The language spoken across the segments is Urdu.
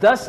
$10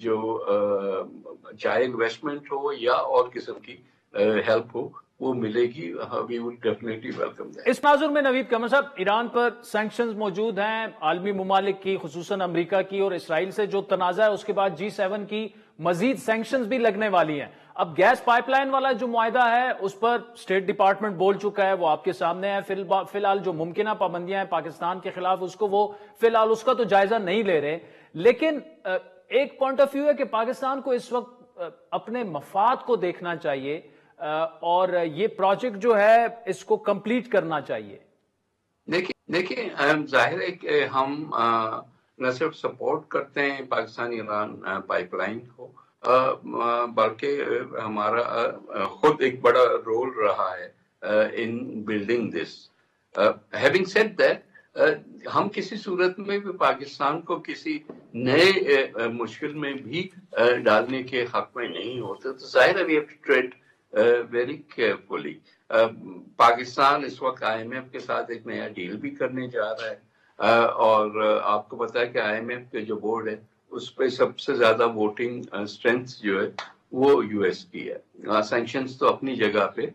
جو چاہے انویسٹمنٹ ہو یا اور قسم کی ہیلپ ہو وہ ملے گی. We would definitely welcome that. اس ناظر میں نوید قمر صاحب، ایران پر سینکشنز موجود ہیں عالمی ممالک کی، خصوصاً امریکہ کی اور اسرائیل سے جو تنازع ہے، اس کے بعد G7 کی مزید سینکشنز بھی لگنے والی ہیں. اب گیس پائپ لائن والا جو معاہدہ ہے اس پر اسٹیٹ ڈپارٹمنٹ بول چکا ہے، وہ آپ کے سامنے ہے. فی الحال جو ممکنہ پابندیاں ہیں پاکستان کے خلاف، اس کو وہ فی الحال اس کا تو جائزہ نہیں لے رہے. لیکن ایک پوائنٹ آف ویو ہے کہ پاکستان کو اس وقت اپنے مفاد کو دیکھنا چاہیے اور یہ پروجیکٹ جو ہے اس کو کمپلیٹ کرنا چاہیے. دیکھیں ظاہر ہے کہ ہم نہ صرف سپورٹ کرتے ہیں پاکستان ایران پائپ لائن کو، بلکہ ہمارا خود ایک بڑا رول رہا ہے in building this. Having said that, ہم کسی صورت میں بھی پاکستان کو کسی نئے مشکل میں بھی ڈالنے کے حق میں نہیں ہوتے. تو ظاہر ہے we have to trade very carefully. Pakistan اس وقت IMF کے ساتھ ایک نیا ڈیل بھی کرنے جا رہا ہے، اور آپ کو پتا ہے کہ IMF کے جو بورڈ ہے اس پہ سب سے زیادہ ووٹنگ اسٹرینتھ جو ہے وہ US کی ہے. سینکشنز تو اپنی جگہ پہ،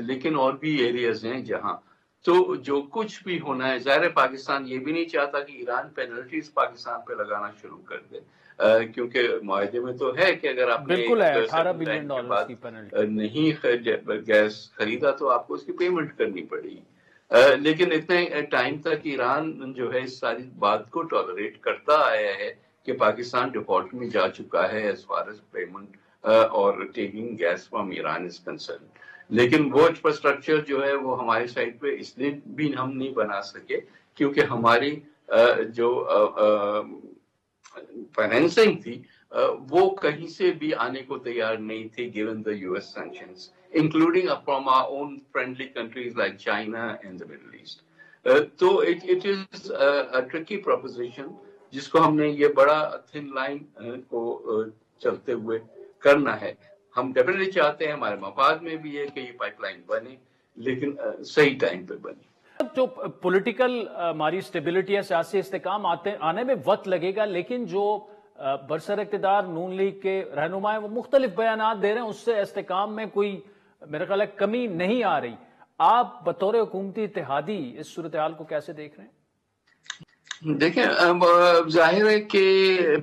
لیکن اور بھی ایریاز ہیں جہاں تو جو کچھ بھی ہونا ہے. ظاہر پاکستان یہ بھی نہیں چاہتا کہ ایران پینلٹیز پاکستان پہ لگانا شروع کر دے، کیونکہ معاہدے میں تو ہے کہ اگر آپ نے $18 بلین کی پینلٹی نہیں گیس خریدا تو آپ کو اس کی پیمنٹ کرنی پڑے گی. لیکن اتنے ٹائم تک ایران جو ہے اس ساری بات کو ٹالریٹ کرتا آیا ہے کہ پاکستان ڈیفالٹ میں جا چکا ہے ایز فار ایز پیمنٹ اور taking gas from Iran is concern. لیکن وہ انفراسٹرکچر جو ہے وہ ہماری سائڈ پہ اس لیے بھی ہم نہیں بنا سکے کیونکہ ہماری جو فائنینسنگ تھی وہ کہیں سے بھی آنے کو تیار نہیں تھی given the US sanctions, including from our own friendly countries like China and the Middle East. تو it is a tricky proposition جس کو ہم نے یہ بڑا thin line کو چلتے ہوئے کرنا ہے. ہم ڈیفینیٹلی چاہتے ہیں، ہمارے مفاد میں بھی ہے کہ یہ پائپ لائن بنے، لیکن صحیح ٹائم پہ بنے. جو پولیٹیکل ہماری اسٹیبلٹی ہے، سیاسی استحکام آنے میں وقت لگے گا، لیکن جو برسر اقتدار نون لیگ کے رہنما ہیں وہ مختلف بیانات دے رہے ہیں، اس سے استحکام میں کوئی میرا خیال ہے کمی نہیں آ رہی. آپ بطور حکومتی اتحادی اس صورتحال کو کیسے دیکھ رہے ہیں؟ دیکھیں ظاہر ہے کہ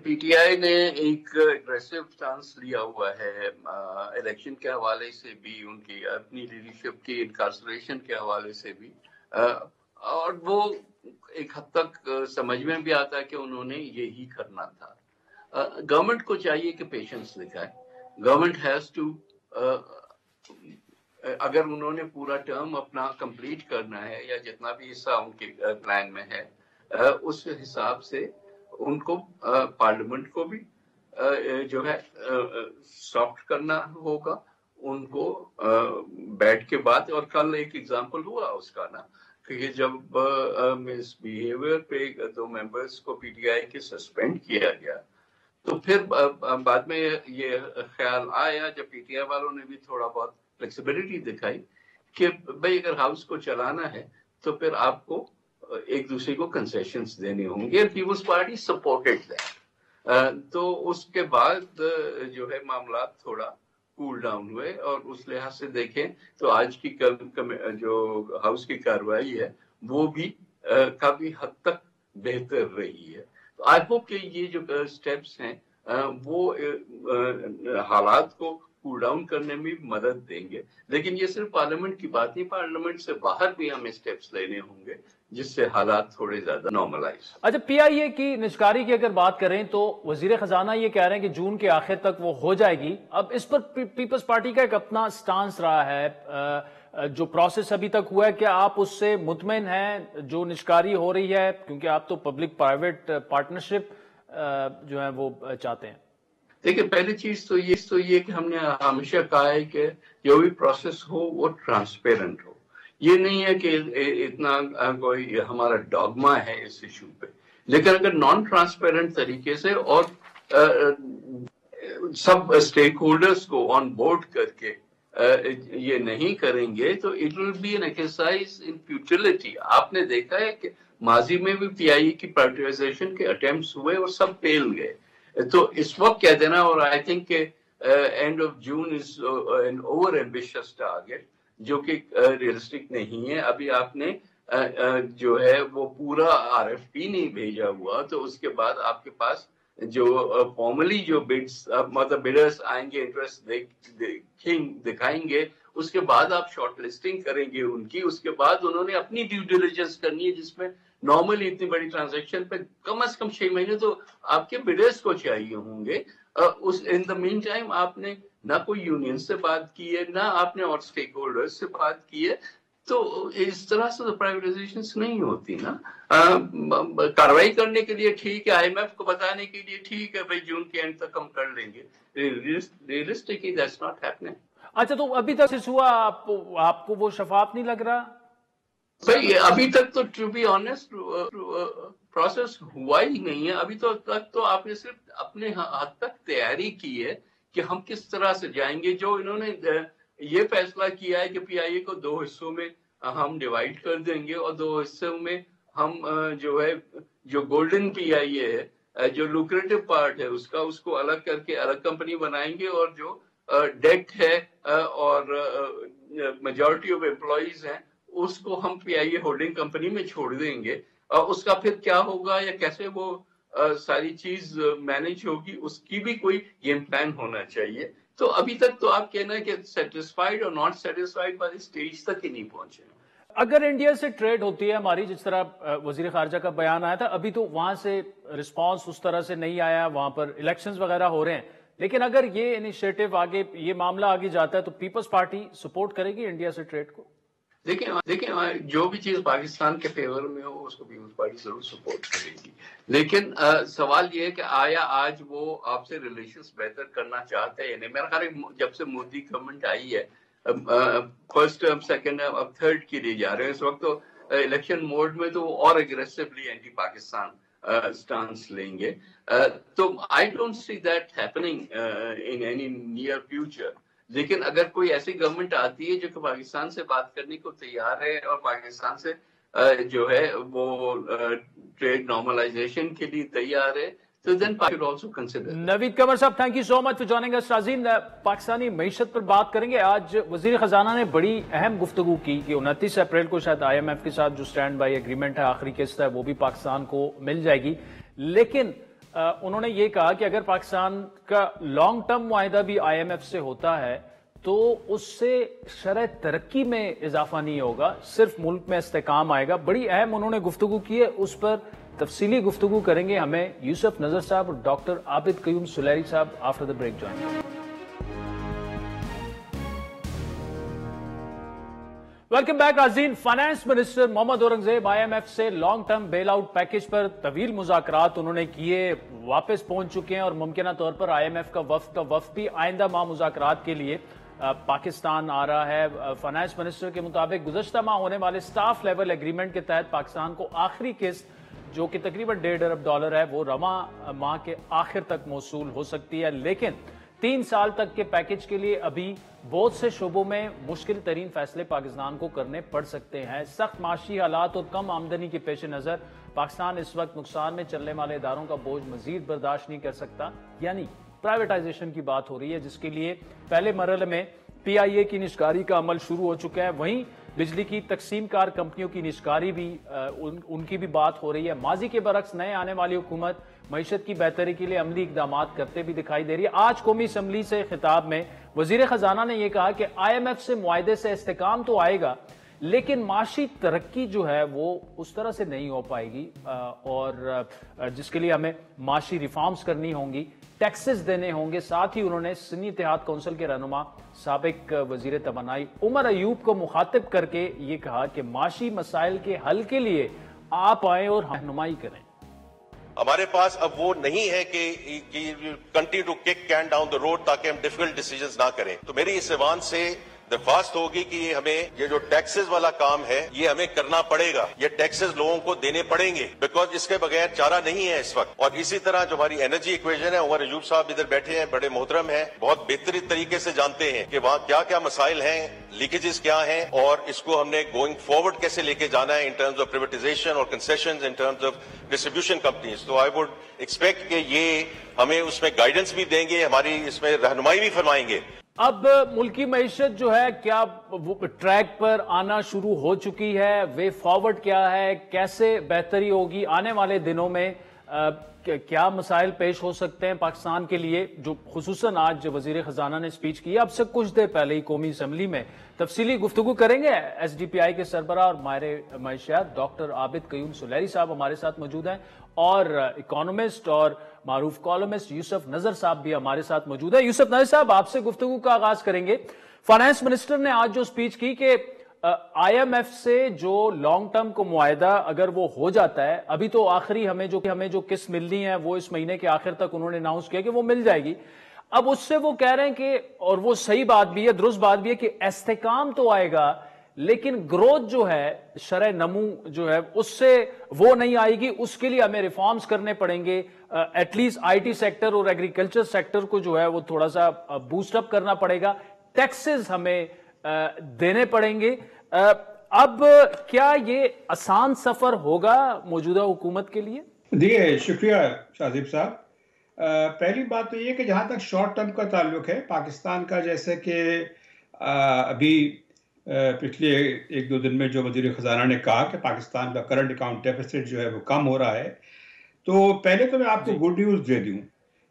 PTI نے ایک اگریسو سٹانس لیا ہوا ہے الیکشن کے حوالے سے بھی، ان کی اپنی لیڈرشپ کی انکارسریشن کے حوالے سے بھی، اور وہ ایک حد تک سمجھ میں بھی آتا ہے کہ انہوں نے یہی کرنا تھا. گورنمنٹ کو چاہیے کہ پیشنس دکھائے. گورنمنٹ ہیز ٹو، اگر انہوں نے پورا ٹرم اپنا کمپلیٹ کرنا ہے یا جتنا بھی حصہ ان کے پلان میں ہے، اس حساب سے ان کو پارلیمنٹ کو بھی جو ہے سافٹ کرنا ہوگا. ان کو بیٹھ کے بات، اور کل ایک ایگزامپل ہوا اس کا نا کہ جب مس بیہیویئر پہ 2 ممبرس کو PTI کے سسپینڈ کیا گیا تو پھر بعد میں یہ خیال آیا جب PTI والوں نے بھی تھوڑا بہت فلیکسیبلٹی دکھائی کہ بھئی اگر ہاؤس کو چلانا ہے تو پھر آپ کو ایک دوسرے کو کنسیشنز دینے ہوں گے. Peoples Party supported that. تو اس کے بعد جو ہے معاملات تھوڑا کول ڈاؤن ہوئے، اور اس لحاظ سے دیکھیں تو آج کی جو ہاؤس کی کارروائی ہے وہ بھی کافی حد تک بہتر رہی ہے. آئی ہوپ کہ یہ جو سٹیپس ہیں وہ حالات کو کول ڈاؤن کرنے میں مدد دیں گے. لیکن یہ صرف پارلیمنٹ کی بات نہیں، پارلیمنٹ سے باہر بھی ہمیں سٹیپس لینے ہوں گے جس سے حالات تھوڑے زیادہ نارملائز. اچھا، PIA کی نجکاری کی اگر بات کریں تو وزیر خزانہ یہ کہہ رہے ہیں کہ جون کے آخر تک وہ ہو جائے گی. اب اس پر پیپلز پارٹی کا ایک اپنا سٹانس رہا ہے، جو پروسیس ابھی تک ہوا ہے، کیا آپ اس سے مطمئن ہیں جو نجکاری ہو رہی ہے؟ کیونکہ آپ تو پبلک پرائیویٹ پارٹنرشپ جو ہے وہ چاہتے ہیں. دیکھیں پہلی چیز تو یہ کہ ہم نے ہمیشہ کہا ہے کہ جو بھی پروسیس ہو وہ ٹرانسپیرنٹ ہو. یہ نہیں ہے کہ اتنا کوئی ہمارا ڈاگما ہے اس ایشو پہ، لیکن اگر نان ٹرانسپیرنٹ طریقے سے اور سب اسٹیک ہولڈرز کو آن بورڈ کر کے یہ نہیں کریں گے تو it will be an exercise in futility. آپ نے دیکھا ہے کہ ماضی میں بھی PIA کی پرائیویٹائزیشن کے اٹیمپٹس ہوئے اور سب فیل گئے. تو اس وقت کہہ دینا، اور آئی تھنک کہ end of June is an over ambitious target جو کہ ریئلسٹک نہیں ہے. ابھی آپ نے جو ہے وہ پورا RFP نہیں بھیجا ہوا، تو اس کے بعد آپ کے پاس جو فارملی جو بڈس مطلب بڈرس آئیں گے، انٹرسٹ دکھائیں گے، اس کے بعد آپ شارٹ لسٹنگ کریں گے ان کی. اس کے بعد انہوں نے اپنی ڈیو ڈیلیجنس کرنی ہے، جس میں نارملی اتنی بڑی ٹرانزیکشن پہ کم از کم 6 مہینے تو آپ کے بڈرس کو چاہیے ہوں گے. ان دا مین ٹائم آپ نے نہ کوئی یونین سے بات کی ہے، نہ آپ نے اور اسٹیک ہولڈرز سے بات کی ہے. تو اس طرح سے پرائیویٹائزیشن نہیں ہوتی نا. کاروائی کرنے کے لیے ٹھیک ہے، IMF کو بتانے کے لیے ٹھیک ہے بھائی جون کے اینڈ تک ہم کر لیں گے. Realistically that's not happening. اچھا، تو ابھی تک ہوا آپ کو وہ شفاف نہیں لگ رہا؟ بھائی ابھی تک تو ٹو بی آنےسٹ پروسیس ہوا ہی نہیں ہے. ابھی تک تو آپ نے صرف اپنے حد تک تیاری کی ہے کہ ہم کس طرح سے جائیں گے. جو انہوں نے یہ فیصلہ کیا ہے کہ PIA کو 2 حصوں میں ہم ڈیوائڈ کر دیں گے، اور 2 حصوں میں ہم جو ہے جو گولڈن PIA ہے، جو لوکریٹو پارٹ ہے اس کو الگ کر کے الگ کمپنی بنائیں گے، اور جو ڈیٹ ہے اور میجورٹی آف امپلائیز ہیں اس کو ہم PIA ہولڈنگ کمپنی میں چھوڑ دیں گے. اس کا پھر کیا ہوگا یا کیسے وہ ساری چیز مینج ہوگی، اس کی بھی کوئی گیم پلان ہونا چاہیے. تو ابھی تک تو آپ کہنا ہے کہ سیٹسفائیڈ اور ناٹ سیٹسفائیڈ والی اسٹیج تک ہی نہیں پہنچے. اگر انڈیا سے ٹریڈ ہوتی ہے ہماری، جس طرح وزیر خارجہ کا بیان آیا تھا، ابھی تو وہاں سے رسپانس اس طرح سے نہیں آیا، وہاں پر الیکشنز وغیرہ ہو رہے ہیں، لیکن اگر یہ انیشیٹو آگے، یہ معاملہ آگے جاتا ہے تو پیپلز پارٹی سپورٹ کرے گی انڈیا سے ٹریڈ کو؟ دیکھیں جو بھی چیز پاکستان کے فیور میں ہو اس کو پیپلز پارٹی ضرور سپورٹ کرے گی. لیکن سوال یہ ہے کہ آیا آج وہ آپ سے ریلیشنز بہتر کرنا چاہتے ہیں؟ یعنی میرا خیال ہے جب سے مودی گورنمنٹ آئی ہے، فرسٹ ٹرم، سیکنڈ ٹرم، اب تھرڈ کے لیے جا رہے ہیں اس وقت، تو الیکشن موڈ میں تو وہ اور اگریسولی اینٹی پاکستان سٹانس لیں گے. تو I don't see that happening in any near future. لیکن اگر کوئی ایسی گورنمنٹ آتی ہے جو کہ پاکستان سے بات کرنے کو تیار ہے اور پاکستان سے جو ہے وہ ٹریڈ نارملائزیشن کے لیے تیار ہے، تو then I should also consider. Naveed Qamar صاحب، thank you so much for joining us. ناظرین، پاکستانی معیشت پر بات کریں گے. آج وزیر خزانہ نے بڑی اہم گفتگو کی کہ 29 اپریل کو شاید IMF کے ساتھ جو سٹینڈ بائی ایگریمنٹ ہے، آخری قسط ہے، وہ بھی پاکستان کو مل جائے گی. لیکن انہوں نے یہ کہا کہ اگر پاکستان کا لانگ ٹرم معاہدہ بھی IMF سے ہوتا ہے تو اس سے شرح ترقی میں اضافہ نہیں ہوگا، صرف ملک میں استحکام آئے گا. بڑی اہم انہوں نے گفتگو کی ہے، اس پر تفصیلی گفتگو کریں گے ہمیں یوسف نظر صاحب اور ڈاکٹر عابد قیوم سلیری صاحب after the break. Join. Welcome back ناظرین. Finance minister Muhammad Aurangzeb IMF سے لانگ ٹرم بیل آؤٹ پیکج پر طویل مذاکرات انہوں نے کیے، واپس پہنچ چکے ہیں، اور ممکنہ طور پر IMF کا وفد بھی آئندہ ماہ مذاکرات کے لیے پاکستان آ رہا ہے. فائنانس منسٹر کے مطابق گزشتہ ماہ ہونے والے سٹاف لیول ایگریمنٹ کے تحت پاکستان کو آخری قسط جو کہ تقریباً $1.5 ارب ہے وہ رواں ماہ کے آخر تک موصول ہو سکتی ہے. لیکن 3 سال تک کے پیکج کے لیے ابھی بہت سے شعبوں میں مشکل ترین فیصلے پاکستان کو کرنے پڑ سکتے ہیں. سخت معاشی حالات اور کم آمدنی کے پیش نظر پاکستان اس وقت نقصان میں چلنے والے اداروں کا بوجھ مزید برداشت نہیں کر سکتا. یعنی پرائیویٹائزیشن کی بات ہو رہی ہے، جس کے لیے پہلے مرحلے میں PIA کی نشکاری کا عمل شروع ہو چکا ہے. وہیں بجلی کی تقسیم کار کمپنیوں کی نشکاری بھی ان کی بھی بات ہو رہی ہے. ماضی کے برعکس نئے آنے والی حکومت معیشت کی بہتری کے لیے عملی اقدامات کرتے بھی دکھائی دے رہی ہے. آج قومی اسمبلی سے خطاب میں وزیر خزانہ نے یہ کہا کہ IMF سے معاہدے سے استحکام تو آئے گا، لیکن معاشی ترقی جو ہے وہ اس طرح سے نہیں ہو پائے گی، اور جس کے لیے ہمیں معاشی ریفارمز کرنی ہوں گی، ٹیکسز دینے ہوں گے. ساتھ ہی انہوں نے سنی اتحاد کونسل کے رہنما سابق وزیر توانائی عمر ایوب کو مخاطب کر کے یہ کہا کہ معاشی مسائل کے حل کے لیے آپ آئیں اور رہنمائی کریں. ہمارے پاس اب وہ نہیں ہے کہ continue to kick can down the road تاکہ ہم ڈیفیکلٹ ڈیسیجنز نہ کریں. تو میری اس ایوان سے درخواست ہوگی کہ یہ جو ٹیکسز والا کام ہے یہ ہمیں کرنا پڑے گا. یہ ٹیکسز لوگوں کو دینے پڑیں گے بیکاز اس کے بغیر چارہ نہیں ہے اس وقت. اور اسی طرح جو ہماری انرجی ایکویشن ہے, عمر ایوب صاحب ادھر بیٹھے ہیں, بڑے محترم ہیں, بہت بہترین طریقے سے جانتے ہیں کہ وہاں کیا کیا مسائل ہیں, لیکیجز کیا ہیں, اور اس کو ہم نے گوئنگ فارورڈ کیسے لے کے جانا ہے ان ٹرمز آف پرائیویٹائزیشن اور concessions in terms of distribution companies. تو آئی وڈ ایکسپیکٹ کہ یہ ہمیں اس میں گائیڈنس بھی دیں گے, ہماری اس میں رہنمائی بھی فرمائیں گے. اب ملکی معیشت جو ہے کیا ٹریک پر آنا شروع ہو چکی ہے؟ وے فارورڈ کیا ہے؟ کیسے بہتری ہوگی آنے والے دنوں میں؟ کیا مسائل پیش ہو سکتے ہیں پاکستان کے لیے, جو خصوصاً آج وزیر خزانہ نے سپیچ کی اب سے کچھ دیر پہلے ہی قومی اسمبلی میں؟ تفصیلی گفتگو کریں گے. ایس ڈی پی آئی کے سربراہ اور ماہر معیشت ڈاکٹر عابد قیوم سلیری صاحب ہمارے ساتھ موجود ہیں, اور اکانومسٹ اور معروف کالمسٹ یوسف نظر صاحب بھی ہمارے ساتھ موجود ہیں. یوسف نظر صاحب, آپ سے گفتگو کا آغاز کریں گے. فائنانس منسٹر نے آج جو سپیچ کی کہ آئی ایم ایف سے جو لانگ ٹرم کو معاہدہ اگر وہ ہو جاتا ہے, ابھی تو آخری ہمیں جو قسط ملنی ہے وہ اس مہینے کے آخر تک انہوں نے اناؤنس کیا کہ وہ مل جائے گی. اب اس سے وہ کہہ رہے ہیں کہ, اور وہ صحیح بات بھی ہے, درست بات بھی ہے, کہ استحکام تو آئے گا لیکن گروتھ جو ہے, شرح نمو جو ہے اس سے وہ نہیں آئے گی. اس کے لیے ہمیں ریفارمز کرنے پڑیں گے. At least I T sector اور ایگریکلچر سیکٹر کو جو ہے وہ تھوڑا سا بوسٹ اپ کرنا پڑے گا. ٹیکسز ہمیں دینے پڑیں گے. اب کیا یہ آسان سفر ہوگا موجودہ حکومت کے لیے؟ دیکھیے, شکریہ شاہزیب صاحب. پہلی بات تو یہ کہ جہاں تک شارٹ ٹرم کا تعلق ہے پاکستان کا, جیسے کہ ابھی پچھلے ایک دو دن میں جو وزیر خزانہ نے کہا کہ پاکستان کا کرنٹ اکاؤنٹ ڈیفیسٹ جو ہے وہ کم ہو رہا ہے, تو پہلے تو میں آپ کو گڈ نیوز دے دوں.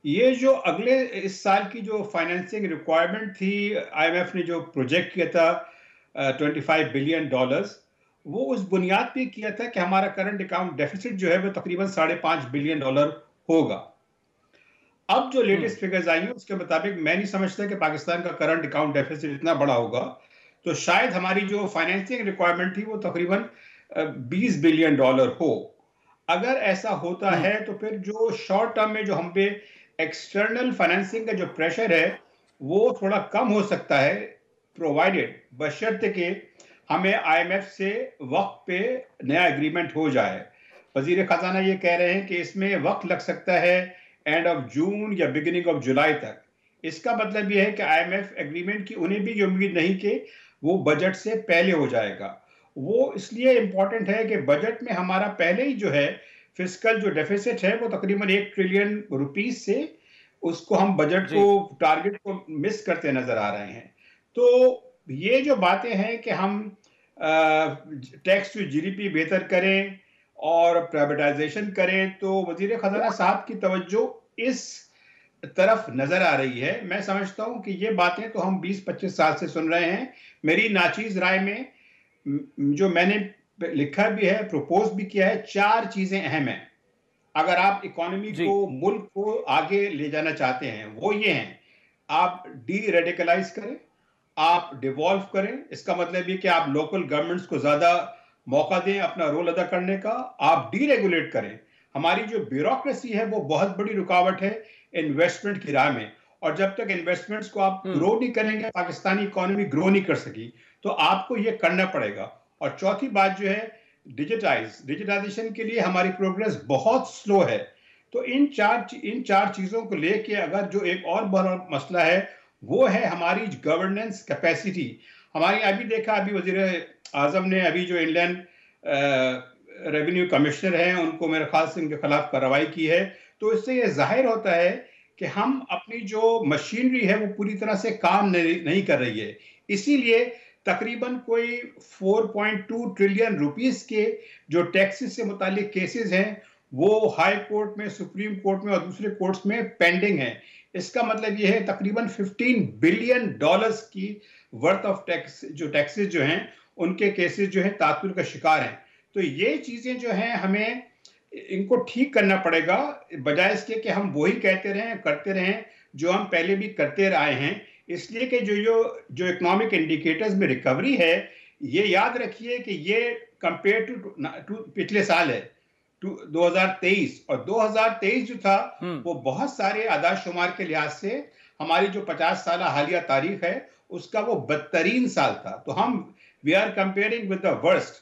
یہ جو اگلے اس سال کی جو فائنینسنگ ریکوائرمنٹ تھی, آئی ایم ایف نے جو پروجیکٹ کیا تھا $25 بلین, وہ اس بنیاد پہ کیا تھا کہ ہمارا کرنٹ اکاؤنٹ ڈیفیسٹ جو ہے وہ تقریباً $5.5 بلین ہوگا. اب جو لیٹسٹ فگرز آئی ہیں اس کے مطابق میں نہیں سمجھتا کہ پاکستان کا کرنٹ اکاؤنٹ ڈیفیسٹ اتنا بڑا ہوگا. تو شاید ہماری جو فائنینسنگ ریکوائرمنٹ تھی وہ تقریباً $20 بلین ہو. اگر ایسا ہوتا ہے تو پھر جو شارٹ ٹرم میں جو ہم پہ ایکسٹرنل فائنینسنگ کا جو پریشر ہے وہ تھوڑا کم ہو سکتا ہے, پرووائڈڈ بشرطے کہ ہمیں آئی ایم ایف سے وقت پہ نیا ایگریمنٹ ہو جائے. وزیر خزانہ یہ کہہ رہے ہیں کہ اس میں وقت لگ سکتا ہے اینڈ آف جون یا بگننگ آف جولائی تک. اس کا مطلب یہ ہے کہ آئی ایم ایف ایگریمنٹ کی انہیں بھی امید نہیں کہ وہ بجٹ سے پہلے ہو جائے گا. وہ اس لیے امپورٹنٹ ہے کہ بجٹ میں ہمارا پہلے ہی جو ہے فسکل جو ڈیفیسٹ ہے وہ تقریباً $1 ٹریلین سے اس کو ہم بجٹ کو ٹارگٹ کو مس کرتے نظر آ رہے ہیں. تو یہ جو باتیں ہیں کہ ہم tax to G D P بہتر کریں اور پرائیویٹائزیشن کریں, تو وزیر خزانہ صاحب کی توجہ اس طرف نظر آ رہی ہے. میں سمجھتا ہوں کہ یہ باتیں تو ہم 20-25 سال سے سن رہے ہیں. میری ناچیز رائے میں جو میں نے لکھا بھی ہے, پروپوز بھی کیا ہے, 4 چیزیں اہم ہیں اگر آپ اکانومی کو, ملک کو آگے لے جانا چاہتے ہیں. وہ یہ ہیں, آپ ڈی ریڈیکلائز کریں, آپ ڈیوالو کریں. اس کا مطلب یہ کہ آپ لوکل گورنمنٹس کو زیادہ موقع دیں اپنا رول ادا کرنے کا. آپ ڈی ریگولیٹ کریں. ہماری جو بیوروکریسی ہے وہ بہت بڑی رکاوٹ ہے انویسٹمنٹ کی راہ میں, اور جب تک انویسٹمنٹس کو آپ گرو نہیں کریں گے, پاکستانی اکانومی گرو نہیں کر سکی. تو آپ کو یہ کرنا پڑے گا. اور چوتھی بات جو ہے ڈیجیٹائزیشن کے لیے ہماری پروگریس بہت سلو ہے. تو ان چار چیزوں کو لے کے اگر جو ایک اور بڑا مسئلہ ہے وہ ہے ہماری گورننس کیپیسٹی. ہماری ابھی دیکھا, ابھی وزیر اعظم نے ابھی جو انڈین ریونیو کمشنر ہیں ان کو میرے خیال سے ان کے خلاف کارروائی کی ہے. تو اس سے یہ ظاہر ہوتا ہے کہ ہم اپنی جو مشینری ہے وہ پوری طرح سے کام نہیں کر رہی ہے. اسی لیے تقریباً کوئی 4.2 ٹریلین روپیز کے جو ٹیکسز سے متعلق کیسز ہیں وہ ہائی کورٹ میں, سپریم کورٹ میں اور دوسرے کورٹس میں پینڈنگ ہیں. اس کا مطلب یہ ہے تقریباً $15 بلین کی ورتھ آف ٹیکس جو ٹیکسز جو ہیں ان کے کیسز جو ہیں تعطل کا شکار ہیں. تو یہ چیزیں جو ہیں ہمیں ان کو ٹھیک کرنا پڑے گا, بجائے اس کے کہ ہم وہی کہتے رہیں کرتے رہیں جو ہم پہلے بھی کرتے آئے ہیں. اس لیے کہ جو اکنامک انڈیکیٹرز میں ریکوری ہے, یہ یاد رکھیے کہ یہ کمپیئر ٹو پچھلے سال ہے 2023, اور 2023 جو تھا وہ بہت سارے اعداد شمار کے لحاظ سے ہماری جو 50 سالہ حالیہ تاریخ ہے اس کا وہ بدترین سال تھا. تو ہم we are comparing with the worst.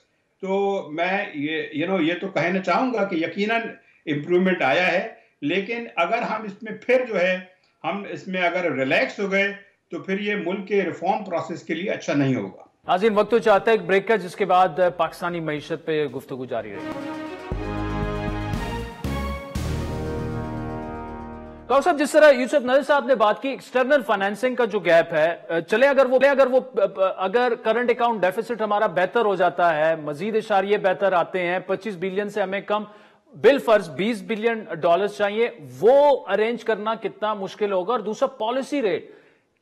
تو میں یہ تو کہنا چاہوں گا کہ یقیناً امپروومنٹ آیا ہے, لیکن اگر ہم اس میں پھر جو ہے ہم اس میں اگر ریلیکس ہو گئے تو پھر یہ ملک کے ریفارم پروسیس کے لیے اچھا نہیں ہوگا. ناظرین وقت تو چاہتا ہے ایک بریک کا, جس کے بعد پاکستانی معیشت پہ گفتگو جاری رہے گی. ڈاکٹر صاحب, جس طرح یوسف نظر صاحب نے بات کی ایکسٹرنل فائنینسنگ کا جو گیپ ہے, چلے اگر کرنٹ اکاؤنٹ ڈیفیسٹ ہمارا بہتر ہو جاتا ہے, مزید اشاریے بہتر آتے ہیں, 25 بلین سے ہمیں کم بل فرض 20 بلین ڈالرز چاہیے, وہ ارینج کرنا کتنا مشکل ہوگا. اور دوسرا پالیسی ریٹ,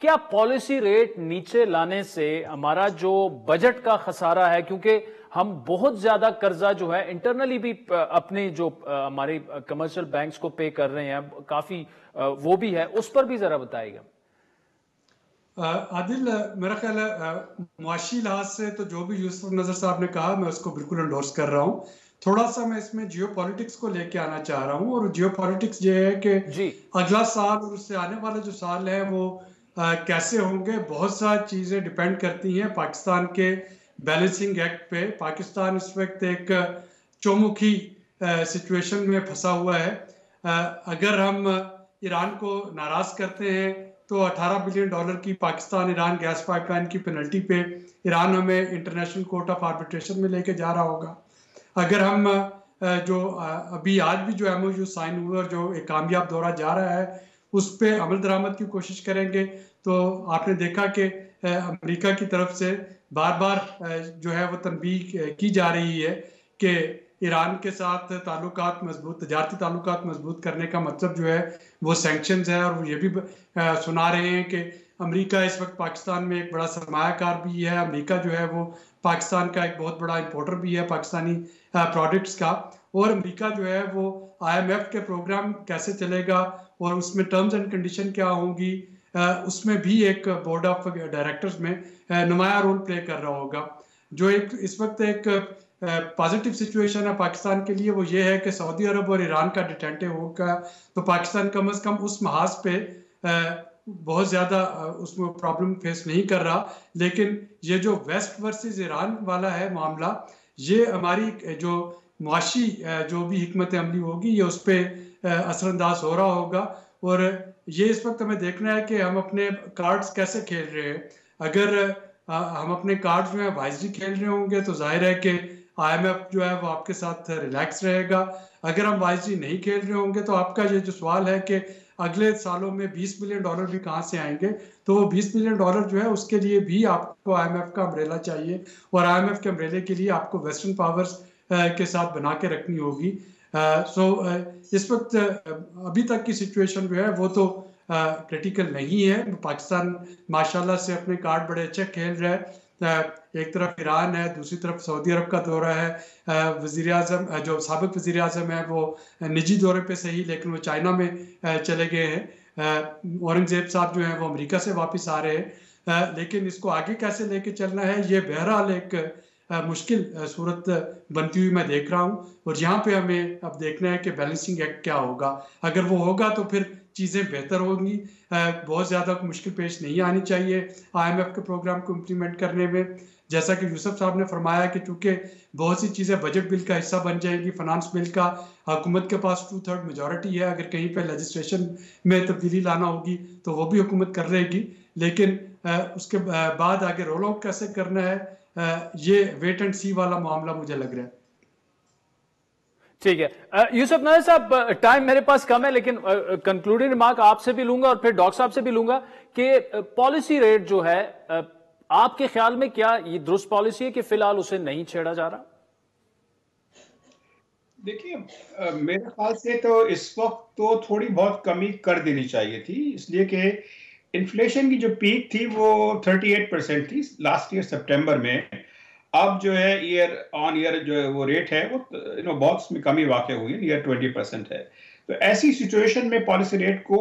کیا پالیسی ریٹ نیچے لانے سے ہمارا جو بجٹ کا خسارہ ہے, کیونکہ ہم بہت زیادہ قرضہ جو ہے انٹرنلی بھی اپنے جو ہمارے کمرشل بینکس کو پے کر رہے ہیں کافی, وہ بھی ہے, اس پر بھی ذرا بتائیے گا. عادل, میرا خیال ہے معاشی لحاظ سے تو جو بھی یوسف نظر صاحب نے کہا میں اس کو بالکل انڈورس کر رہا ہوں. تھوڑا سا میں اس میں جیو پالیٹکس کو لے کے آنا چاہ رہا ہوں, اور جیو پالیٹکس یہ ہے کہ اگلا سال اور اس سے آنے والا جو سال ہے وہ کیسے ہوں گے. بہت ساری چیزیں ڈیپینڈ کرتی ہیں پاکستان کے بیلنسنگ ایکٹ پہ. پاکستان اس وقت ایک چومکھی سچویشن میں پھنسا ہوا ہے. اگر ہم ایران کو ناراض کرتے ہیں تو 18 بلین ڈالر کی Pakistan Iran gas pipeline کی پینلٹی پہ ایران ہمیں انٹرنیشنل کورٹ آف آربیٹریشن میں لے کے جا رہا ہوگا. اگر ہم جو ابھی آج بھی جو ایم او یو سائن ہوئے اور جو ایک کامیاب دورہ جا رہا ہے اس پہ عمل درآمد کی کوشش کریں گے, تو آپ نے دیکھا کہ امریکہ کی طرف سے بار بار جو ہے وہ تنبیہ کی جا رہی ہے کہ ایران کے ساتھ تعلقات مضبوط, تجارتی تعلقات مضبوط کرنے کا مطلب جو ہے وہ سینکشنز ہے. اور وہ یہ بھی سنا رہے ہیں کہ امریکہ اس وقت پاکستان میں ایک بڑا سرمایہ کار بھی ہے. امریکہ جو ہے وہ پاکستان کا ایک بہت بڑا امپورٹر بھی ہے پاکستانی پروڈکٹس کا. اور امریکہ جو ہے وہ آئی ایم ایف کے پروگرام کیسے چلے گا اور اس میں ٹرمز اینڈ کنڈیشن کیا ہوں گی, اس میں بھی ایک بورڈ آف ڈائریکٹرز میں نمایاں رول پلے کر رہا ہوگا. جو ایک اس وقت ایک پازیٹیو سچویشن ہے پاکستان کے لیے وہ یہ ہے کہ سعودی عرب اور ایران کا ڈیٹینٹے ہوگا تو پاکستان کم از کم اس محاذ پہ بہت زیادہ اس میں پرابلم فیس نہیں کر رہا. لیکن یہ جو ویسٹ ورسز ایران والا ہے معاملہ, یہ ہماری جو معاشی جو بھی حکمت عملی ہوگی یہ اس پہ اثر انداز ہو رہا ہوگا. اور یہ اس وقت ہمیں دیکھنا ہے کہ ہم اپنے کارڈز کیسے کھیل رہے ہیں. اگر ہم اپنے کارڈز جو ہیں وائزلی کھیل رہے ہوں گے تو ظاہر ہے کہ آئی ایم ایف جو ہے وہ آپ کے ساتھ ریلیکس رہے گا. اگر ہم وائزلی نہیں کھیل رہے ہوں گے تو آپ کا یہ جو سوال ہے کہ اگلے سالوں میں 20 بلین ڈالر بھی کہاں سے آئیں گے, تو وہ 20 بلین ڈالر جو ہے اس کے لیے بھی آپ کو آئی ایم ایف کا امبریلا چاہیے, اور آئی ایم ایف کے امبریلے کے لیے آپ کو ویسٹرن پاورز کے ساتھ بنا کے رکھنی ہوگی. اس وقت ابھی تک کی سچویشن جو ہے وہ تو کریٹیکل نہیں ہے. پاکستان ماشاءاللہ سے اپنے کارڈ بڑے اچھے کھیل رہا ہے. ایک طرف ایران ہے, دوسری طرف سعودی عرب کا دورہ ہے. وزیر اعظم جو سابق وزیر اعظم ہے وہ نجی دورے پہ صحیح لیکن وہ چائنا میں چلے گئے ہیں. اورنگزیب صاحب جو ہیں وہ امریکہ سے واپس آ رہے ہیں. لیکن اس کو آگے کیسے لے کے چلنا ہے یہ بہرحال ایک مشکل صورت بنتی ہوئی میں دیکھ رہا ہوں. اور یہاں پہ ہمیں اب دیکھنا ہے کہ بیلنسنگ ایکٹ کیا ہوگا. اگر وہ ہوگا تو پھر چیزیں بہتر ہوں گی. بہت زیادہ مشکل پیش نہیں آنی چاہیے آئی ایم ایف کے پروگرام کو امپلیمنٹ کرنے میں. جیسا کہ یوسف صاحب نے فرمایا کہ چونکہ بہت سی چیزیں بجٹ بل کا حصہ بن جائیں گی, فنانس بل کا حکومت کے پاس 2/3 میجورٹی ہے. اگر کہیں پہ لیجسلیشن میں تبدیلی لانا ہوگی تو وہ بھی حکومت کر رہے گی. لیکن اس کے بعد آگے رول آؤٹ کیسے کرنا ہے یہ ویٹ اینڈ سی والا معاملہ مجھے لگ رہا ہے. ٹھیک ہے یوسف نظر صاحب, ٹائم میرے پاس کم ہے لیکن کنکلوڈنگ ریمارک آپ سے بھی لوں گا اور پھر ڈاکٹر صاحب سے بھی لوں گا کہ پالیسی ریٹ جو ہے آپ کے خیال میں کیا یہ درست پالیسی ہے کہ فی الحال اسے نہیں چھیڑا جا رہا؟ دیکھیے میرے خیال سے تو اس وقت تو تھوڑی بہت کمی کر دینی چاہیے تھی, اس لیے کہ انفلیشن کی جو پیک تھی وہ 38% تھی لاسٹ ایئر سپٹمبر میں. اب جو ہے ایئر آن ایئر جو وہ ریٹ ہے وہ بہت اس میں کمی واقع ہوئی ہے, ایئر 20% ہے. تو ایسی سچویشن میں پالیسی ریٹ کو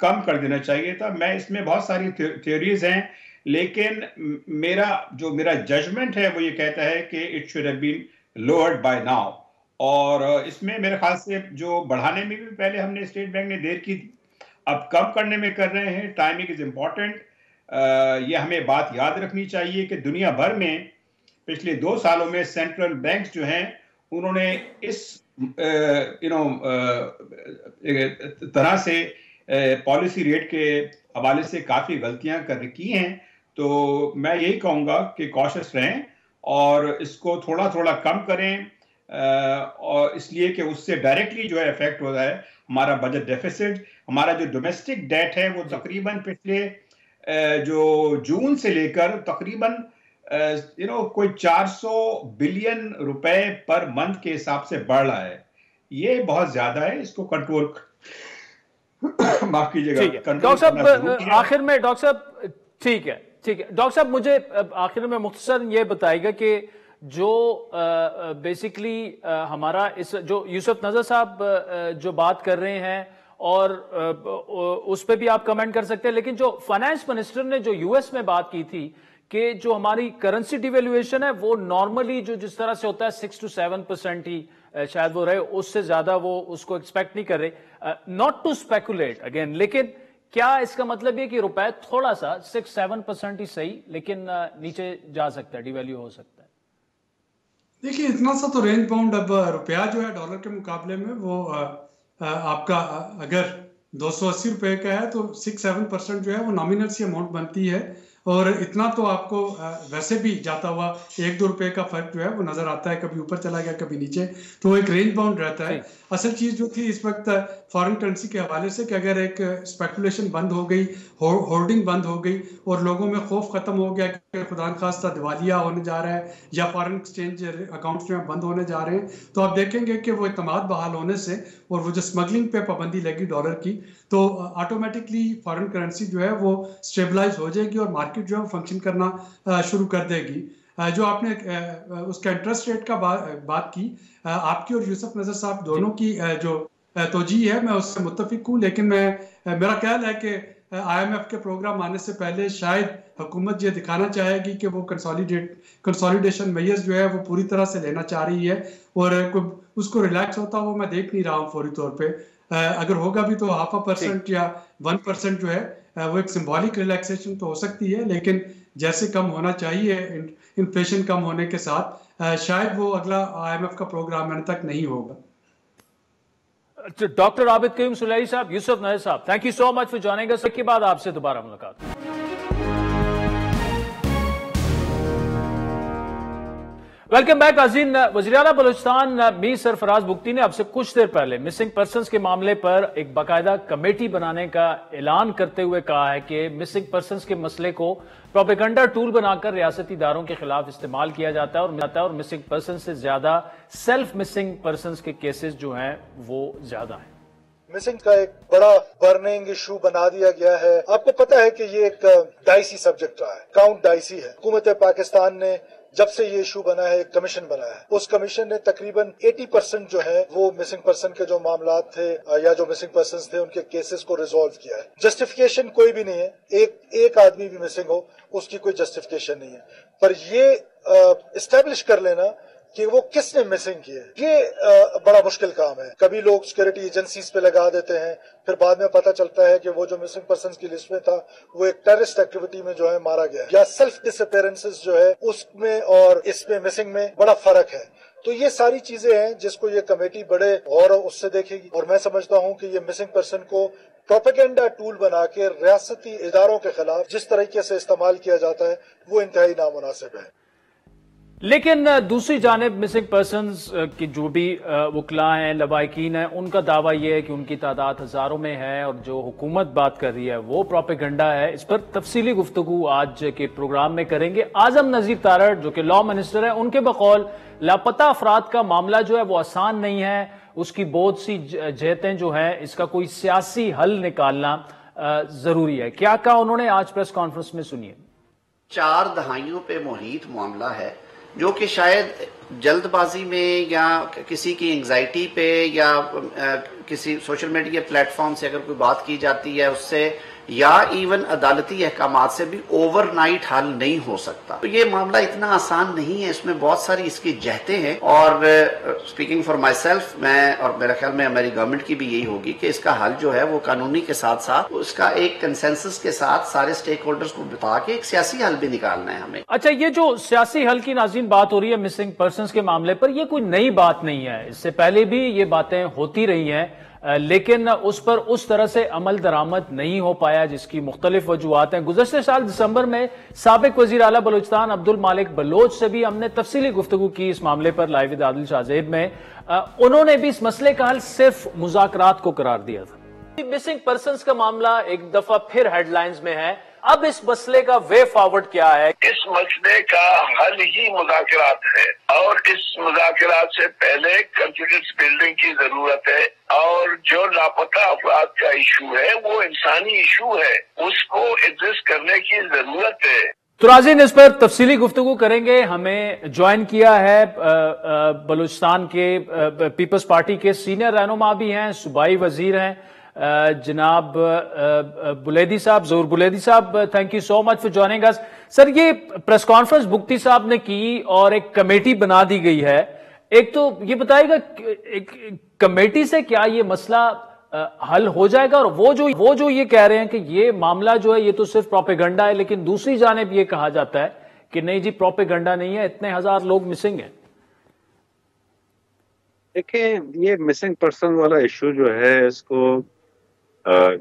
کم کر دینا چاہیے تھا. میں اس میں بہت ساری تھیوریز ہیں لیکن میرا ججمنٹ ہے وہ یہ کہتا ہے کہ it should have been lowered by now. اور اس میں میرے خیال سے جو بڑھانے میں بھی پہلے ہم نے اسٹیٹ بینک نے دیر کی, اب کم کرنے میں کر رہے ہیں. Timing is important. یہ ہمیں بات یاد رکھنی چاہیے کہ دنیا بھر میں پچھلے 2 سالوں میں سینٹرل بینکس جو ہیں انہوں نے اس طرح سے پالیسی ریٹ کے حوالے سے کافی غلطیاں کی ہیں. تو میں یہی کہوں گا کہ کوشش رہیں اور اس کو تھوڑا تھوڑا کم کریں، اور اس لیے کہ اس سے ڈائریکٹلی جو ہے افیکٹ ہوتا ہے ہمارا بجٹ ڈیفیسٹ. ہمارا جو ڈومیسٹک ڈیٹ ہے وہ تقریباً پچھلے جو جون سے لے کر تقریباً کوئی 400 بلین روپے پر منتھ کے حساب سے بڑھ رہا ہے. یہ بہت زیادہ ہے، اس کو کنٹرول معاف کیجیے گا. ڈاکٹر صاحب آخر میں ٹھیک ہے ڈاکٹر صاحب مجھے آخر میں مختصر یہ بتائے گا کہ جو بیسیکلی ہمارا اس جو یوسف نظر صاحب جو بات کر رہے ہیں اور اس پہ بھی آپ کمنٹ کر سکتے ہیں، لیکن جو فائنانس منسٹر نے جو یو ایس میں بات کی تھی کہ جو ہماری کرنسی ڈیویلویشن ہے وہ نارملی جو جس طرح سے ہوتا ہے 6 to 7% ہی شاید وہ رہے، اس سے زیادہ وہ اس کو ایکسپیکٹ نہیں کر رہے. ناٹ ٹو اسپیکولیٹ اگین، لیکن کیا اس کا مطلب یہ کہ روپے تھوڑا سا 6-7% ہی صحیح لیکن نیچے جا سکتا ہے، ڈی ویلیو ہو سکتا ہے؟ دیکھیے اتنا سا تو رینج باؤنڈ اب روپیہ جو ہے ڈالر کے مقابلے میں وہ آپ کا اگر 280 روپے کا ہے تو 6-7% جو ہے وہ نامینل سی اماؤنٹ بنتی ہے، اور اتنا تو آپ کو ویسے بھی جاتا ہوا 1-2 روپے کا فرق جو ہے وہ نظر آتا ہے، کبھی اوپر چلا گیا کبھی نیچے، تو ایک رینج باؤنڈ رہتا ہے. اصل چیز جو تھی اس وقت فارن کرنسی کے حوالے سے کہ اگر ایک اسپیکولیشن بند ہو گئی، ہولڈنگ بند ہو گئی اور لوگوں میں خوف ختم ہو گیا کہ خدا نخواستہ دیوالیہ ہونے جا رہا ہے یا فارن ایکسچینج اکاؤنٹس جو ہیں بند ہونے جا رہے ہیں، تو آپ دیکھیں گے کہ وہ اعتماد بحال ہونے سے اور وہ جو اسمگلنگ پہ پابندی لگی ڈالر کی، تو آٹومیٹکلی فارن کرنسی جو ہے وہ اسٹیبلائز ہو جائے گی اور مارکیٹ جو ہے وہ فنکشن کرنا شروع کر دے گی. جو آپ نے اس کا انٹرسٹ ریٹ کا بات کی، آپ کی اور یوسف نظر صاحب دونوں کی جو توجیہ ہے میں اس سے متفق ہوں، لیکن میرا خیال ہے کہ آئی ایم ایف کے پروگرام آنے سے پہلے شاید حکومت یہ دکھانا چاہے گی کہ وہ کنسالیڈیشن میئرز جو ہے وہ پوری طرح سے لینا چاہ رہی ہے، اور اس کو ریلیکس ہوتا ہوا میں دیکھ نہیں رہا ہوں فوری طور پہ. اگر ہوگا بھی تو 0.5% یا 1% جو ہے وہ ایک سمبولک ریلیکسیشن تو ہو سکتی ہے، لیکن جیسے کم ہونا چاہیے انفلیشن کم ہونے کے ساتھ، شاید وہ اگلا آئی ایم ایف کا پروگرام آنے تک نہیں ہوگا. ڈاکٹر عابد قیوم سلیحی صاحب، یوسف نظر صاحب، thank you so much for joining us. کے بعد آپ سے دوبارہ ملاقات. ویلکم بیک ناظرین. وزیر اعلیٰ بلوچستان میر سرفراز بگٹی نے اب سے کچھ دیر پہلے مسنگ پرسنز کے معاملے پر ایک باقاعدہ کمیٹی بنانے کا اعلان کرتے ہوئے کہا ہے کہ مسنگ پرسنز کے مسئلے کو پروپیگنڈا ٹول بنا کر ریاستی اداروں کے خلاف استعمال کیا جاتا ہے اور مسنگ پرسنز سے زیادہ سیلف مسنگ پرسنز کے کیسز جو ہیں وہ زیادہ ہیں. مسنگ کا ایک بڑا برننگ ایشو بنا دیا گیا ہے. آپ کو پتا ہے کہ یہ ایک ڈائسی سبجیکٹ رہا ہے، کاؤنٹ ڈائسی ہے. حکومت پاکستان نے جب سے یہ ایشو بنا ہے ایک کمیشن بنایا ہے، اس کمیشن نے تقریباً 80% جو ہے وہ مسنگ پرسن کے جو معاملات تھے یا جو مسنگ پرسنز تھے ان کے کیسز کو ریزالو کیا ہے. جسٹیفیکیشن کوئی بھی نہیں ہے، ایک آدمی بھی مسنگ ہو اس کی کوئی جسٹیفیکیشن نہیں ہے، پر یہ اسٹیبلش کر لینا کہ وہ کس نے مسنگ کیے یہ بڑا مشکل کام ہے. کبھی لوگ سیکورٹی ایجنسیز پہ لگا دیتے ہیں، پھر بعد میں پتہ چلتا ہے کہ وہ جو مسنگ پرسنز کی لسٹ میں تھا وہ ایک ٹیررسٹ ایکٹیویٹی میں جو ہے مارا گیا، یا سیلف ڈس اپیرنسز جو ہے اس میں اور اس میں مسنگ میں بڑا فرق ہے. تو یہ ساری چیزیں ہیں جس کو یہ کمیٹی بڑے غور اس سے دیکھے گی، اور میں سمجھتا ہوں کہ یہ مسنگ پرسن کو پروپیگنڈا ٹول بنا کے ریاستی اداروں کے خلاف جس طریقے سے استعمال کیا جاتا ہے وہ انتہائی نامناسب ہے. لیکن دوسری جانب مسنگ پرسنز کی جو بھی وکلاء ہیں، لواحقین ہیں، ان کا دعویٰ یہ ہے کہ ان کی تعداد ہزاروں میں ہے اور جو حکومت بات کر رہی ہے وہ پروپیگنڈا ہے. اس پر تفصیلی گفتگو آج کے پروگرام میں کریں گے. اعظم نذیر تارڑ جو کہ لا منسٹر ہیں، ان کے بقول لاپتہ افراد کا معاملہ جو ہے وہ آسان نہیں ہے، اس کی بہت سی جہتیں جو ہیں، اس کا کوئی سیاسی حل نکالنا ضروری ہے. کیا کہا انہوں نے آج پریس کانفرنس میں، سنیے. 4 دہائیوں پہ محیط معاملہ ہے جو کہ شاید جلد بازی میں یا کسی کی انگزائٹی پہ یا کسی سوشل میڈیا پلیٹ فارم سے اگر کوئی بات کی جاتی ہے اس سے یا ایون عدالتی احکامات سے بھی اوور نائٹ حل نہیں ہو سکتا. تو یہ معاملہ اتنا آسان نہیں ہے، اس میں بہت ساری اس کی جہتیں ہیں، اور اسپیکنگ فار مائی سیلف، میں اور میرا خیال میں ہماری گورنمنٹ کی بھی یہی ہوگی کہ اس کا حل جو ہے وہ قانونی کے ساتھ ساتھ اس کا ایک کنسنسس کے ساتھ سارے سٹیک ہولڈرز کو بتا کے ایک سیاسی حل بھی نکالنا ہے ہمیں. اچھا، یہ جو سیاسی حل کی ناظرین بات ہو رہی ہے مسنگ پرسنز کے معاملے پر، یہ کوئی نئی بات نہیں ہے، اس سے پہلے بھی یہ باتیں ہوتی رہی ہیں، لیکن اس پر اس طرح سے عمل درآمد نہیں ہو پایا، جس کی مختلف وجوہات ہیں. گزشتہ سال دسمبر میں سابق وزیر اعلیٰ بلوچستان عبد المالک بلوچ سے بھی ہم نے تفصیلی گفتگو کی اس معاملے پر لائیو ود عادل شاہ زیب میں. انہوں نے بھی اس مسئلے کا حل صرف مذاکرات کو قرار دیا تھا. مسنگ پرسنز کا معاملہ ایک دفعہ پھر ہیڈ لائنز میں ہے. اب اس مسئلے کا وے فارورڈ کیا ہے؟ اس مسئلے کا حل ہی مذاکرات ہے، اور اس مذاکرات سے پہلے کانفیڈنس بلڈنگ کی ضرورت ہے، اور جو لاپتہ افراد کا ایشو ہے وہ انسانی ایشو ہے، اس کو ایڈریس کرنے کی ضرورت ہے. تو ناظرین اس پر تفصیلی گفتگو کریں گے. ہمیں جوائن کیا ہے بلوچستان کے پیپلز پارٹی کے سینئر رہنما بھی ہیں، صوبائی وزیر ہیں، جناب بلیدی صاحب، ظہور بلیدی صاحب. Thank you so much for joining us. Sir, یہ پریس کانفرنس بگٹی صاحب نے کی اور ایک کمیٹی بنا دی گئی ہے. ایک تو یہ بتائے گا کمیٹی سے کیا یہ مسئلہ حل ہو جائے گا، اور وہ جو یہ کہہ رہے ہیں کہ یہ معاملہ جو ہے یہ تو صرف پروپیگنڈا ہے، لیکن دوسری جانب یہ کہا جاتا ہے کہ نہیں جی پروپیگنڈا نہیں ہے، اتنے ہزار لوگ مسنگ ہیں. دیکھیں، یہ مسنگ پرسن والا ایشو جو ہے اس کو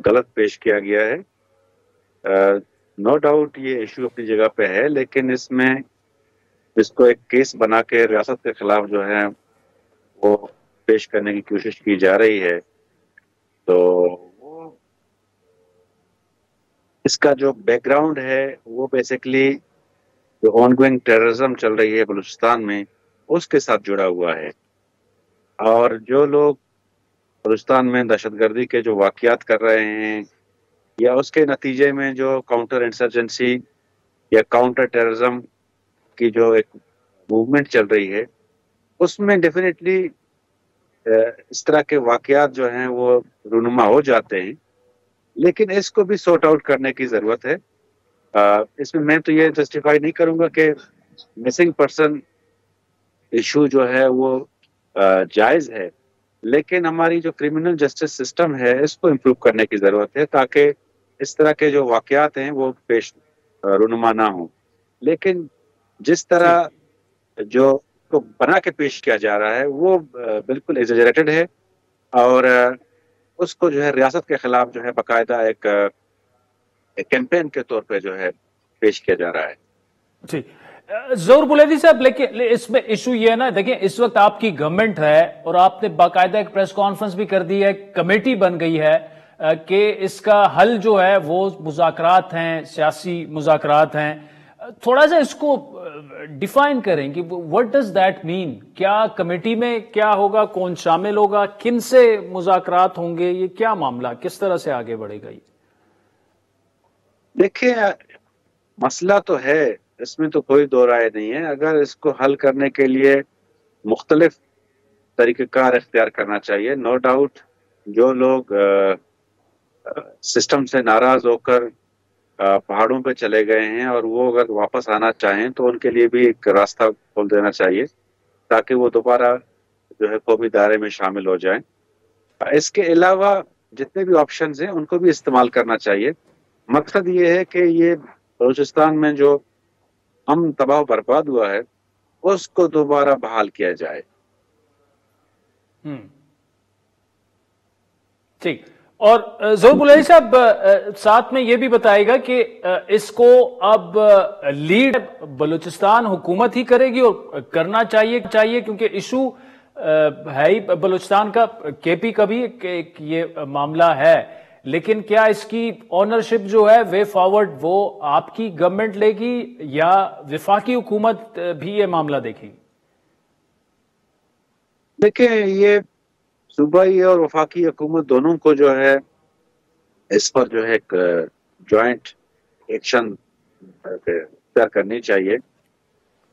غلط پیش کیا گیا ہے. نو ڈاؤٹ یہ ایشو اپنی جگہ پہ ہے، لیکن اس میں اس کو ایک کیس بنا کے ریاست کے خلاف جو ہے وہ پیش کرنے کی کوشش کی جا رہی ہے. تو وہ اس کا جو بیک گراؤنڈ ہے وہ بیسیکلی جو آن گوئنگ ٹیررزم چل رہی ہے بلوچستان میں اس کے ساتھ جڑا ہوا ہے. اور جو لوگ بلوچستان میں دہشت گردی کے جو واقعات کر رہے ہیں یا اس کے نتیجے میں جو کاؤنٹر انسرجنسی یا کاؤنٹر ٹیررزم کی جو ایک موومنٹ چل رہی ہے، اس میں ڈیفینیٹلی اس طرح کے واقعات جو ہیں وہ رونما ہو جاتے ہیں، لیکن اس کو بھی سورٹ آؤٹ کرنے کی ضرورت ہے. اس میں تو یہ جسٹیفائی نہیں کروں گا کہ مسنگ پرسن ایشو جو ہے وہ جائز ہے، لیکن ہماری جو کرمنل جسٹس سسٹم ہے اس کو امپروو کرنے کی ضرورت ہے تاکہ اس طرح کے جو واقعات ہیں وہ پیش رونما نہ ہوں. لیکن جس طرح جو کو بنا کے پیش کیا جا رہا ہے وہ بالکل ایگزیجریٹڈ ہے، اور اس کو جو ہے ریاست کے خلاف جو ہے باقاعدہ ایک کیمپین کے طور پہ جو ہے پیش کیا جا رہا ہے. جی ظہور بلیدی صاحب، لیکن اس میں ایشو یہ ہے نا، دیکھیں اس وقت آپ کی گورنمنٹ ہے اور آپ نے باقاعدہ ایک پریس کانفرنس بھی کر دی ہے، کمیٹی بن گئی ہے کہ اس کا حل جو ہے وہ مذاکرات ہیں، سیاسی مذاکرات ہیں. تھوڑا سا اس کو ڈیفائن کریں کہ what does that mean؟ کیا کمیٹی میں کیا ہوگا، کون شامل ہوگا، کن سے مذاکرات ہوں گے، یہ کیا معاملہ کس طرح سے آگے بڑھے گا؟ یہ دیکھیں، مسئلہ تو ہے، اس میں تو کوئی دو رائے نہیں ہے. اگر اس کو حل کرنے کے لیے مختلف طریقہ کار اختیار کرنا چاہیے. نو ڈاؤٹ جو لوگ سسٹم سے ناراض ہو کر پہاڑوں پہ چلے گئے ہیں اور وہ اگر واپس آنا چاہیں تو ان کے لیے بھی ایک راستہ کھول دینا چاہیے تاکہ وہ دوبارہ جو ہے قومی دائرے میں شامل ہو جائیں. اس کے علاوہ جتنے بھی آپشنز ہیں ان کو بھی استعمال کرنا چاہیے. مقصد یہ ہے کہ یہ بلوچستان میں جو ہم تباہ و برباد ہوا ہے اس کو دوبارہ بحال کیا جائے. ٹھیک. اور ظہور بلیدی صاحب ساتھ میں یہ بھی بتائے گا کہ اس کو اب لیڈ بلوچستان حکومت ہی کرے گی اور کرنا چاہیے کیونکہ ایشو ہے ہی بلوچستان کا، کے پی کا بھی ایک یہ معاملہ ہے، لیکن کیا اس کی اونرشپ جو ہے وے فارورڈ وہ آپ کی گورنمنٹ لے گی یا وفاقی حکومت بھی یہ معاملہ دیکھے گی؟ دیکھیں، یہ صوبائی اور وفاقی حکومت دونوں کو جو ہے اس پر جو ہے ایک جوائنٹ ایکشن اختیار کرنی چاہیے.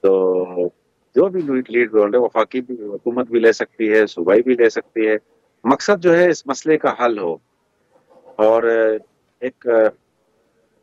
تو جو بھی لیڈ رول ہے وفاقی حکومت بھی لے سکتی ہے، صوبائی بھی لے سکتی ہے. مقصد جو ہے اس مسئلے کا حل ہو اور ایک